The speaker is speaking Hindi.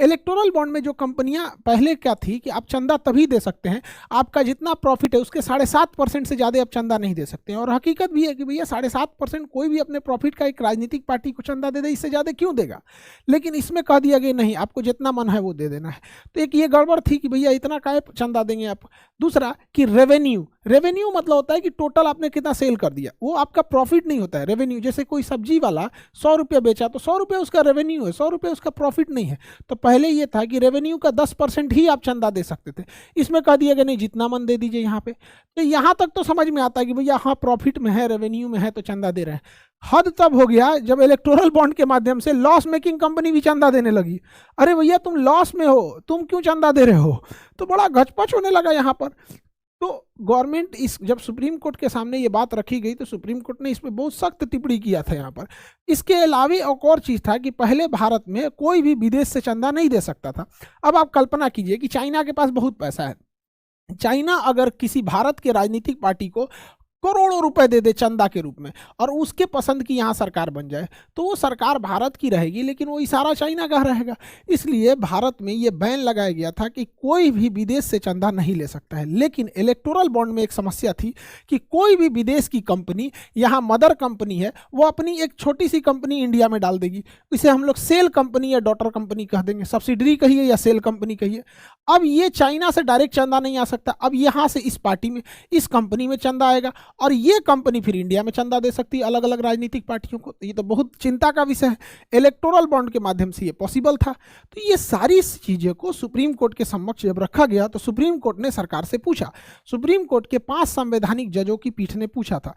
इलेक्टोरल बॉन्ड में जो कंपनियां पहले क्या थी कि आप चंदा तभी दे सकते हैं, आपका जितना प्रॉफिट है उसके 7.5% से ज़्यादा आप चंदा नहीं दे सकते हैं। और हकीकत भी है कि भैया 7.5% कोई भी अपने प्रॉफिट का एक राजनीतिक पार्टी को चंदा दे दे, इससे ज़्यादा क्यों देगा। लेकिन इसमें कह दिया गया नहीं, आपको जितना मन है वो दे देना है। तो एक ये गड़बड़ थी कि भैया इतना काहे चंदा देंगे आप। दूसरा कि रेवेन्यू, रेवेन्यू मतलब होता है कि टोटल आपने कितना सेल कर दिया, वो आपका प्रॉफिट नहीं होता है। रेवेन्यू जैसे कोई सब्जी वाला 100 रुपये बेचा तो 100 रुपये उसका रेवेन्यू है, 100 रुपये उसका प्रॉफिट नहीं है। तो पहले ये था कि रेवेन्यू का 10% ही आप चंदा दे सकते थे, इसमें कह दिया गया नहीं जितना मन दे दीजिए यहाँ पे। तो यहाँ तक तो समझ में आता है कि भैया हाँ प्रॉफिट में है, रेवेन्यू में है तो चंदा दे रहे हैं। हद तब हो गया जब इलेक्टोरल बॉन्ड के माध्यम से लॉस मेकिंग कंपनी भी चंदा देने लगी। अरे भैया तुम लॉस में हो, तुम क्यों चंदा दे रहे हो। तो बड़ा गचपच होने लगा यहाँ पर। तो गवर्नमेंट इस जब सुप्रीम कोर्ट के सामने ये बात रखी गई तो सुप्रीम कोर्ट ने इस पर बहुत सख्त टिप्पणी किया था यहाँ पर। इसके अलावा एक और चीज़ था कि पहले भारत में कोई भी विदेश से चंदा नहीं दे सकता था। अब आप कल्पना कीजिए कि चाइना के पास बहुत पैसा है, चाइना अगर किसी भारत के राजनीतिक पार्टी को करोड़ों रुपए दे दे चंदा के रूप में और उसके पसंद की यहाँ सरकार बन जाए, तो वो सरकार भारत की रहेगी लेकिन वो इशारा चाइना का रहेगा। इसलिए भारत में ये बैन लगाया गया था कि कोई भी विदेश से चंदा नहीं ले सकता है। लेकिन इलेक्टोरल बॉन्ड में एक समस्या थी कि कोई भी विदेश की कंपनी, यहाँ मदर कंपनी है, वो अपनी एक छोटी सी कंपनी इंडिया में डाल देगी। इसे हम लोग सेल कंपनी या डॉटर कंपनी कह देंगे, सब्सिडरी कहिए या सेल कंपनी कहिए। अब ये चाइना से डायरेक्ट चंदा नहीं आ सकता, अब यहाँ से इस पार्टी में, इस कंपनी में चंदा आएगा और ये कंपनी फिर इंडिया में चंदा दे सकती है अलग अलग राजनीतिक पार्टियों को। ये तो बहुत चिंता का विषय है। इलेक्टोरल बॉन्ड के माध्यम से ये पॉसिबल था। तो ये सारी चीज़ों को सुप्रीम कोर्ट के समक्ष जब रखा गया तो सुप्रीम कोर्ट ने सरकार से पूछा। सुप्रीम कोर्ट के 5 संवैधानिक जजों की पीठ ने पूछा था।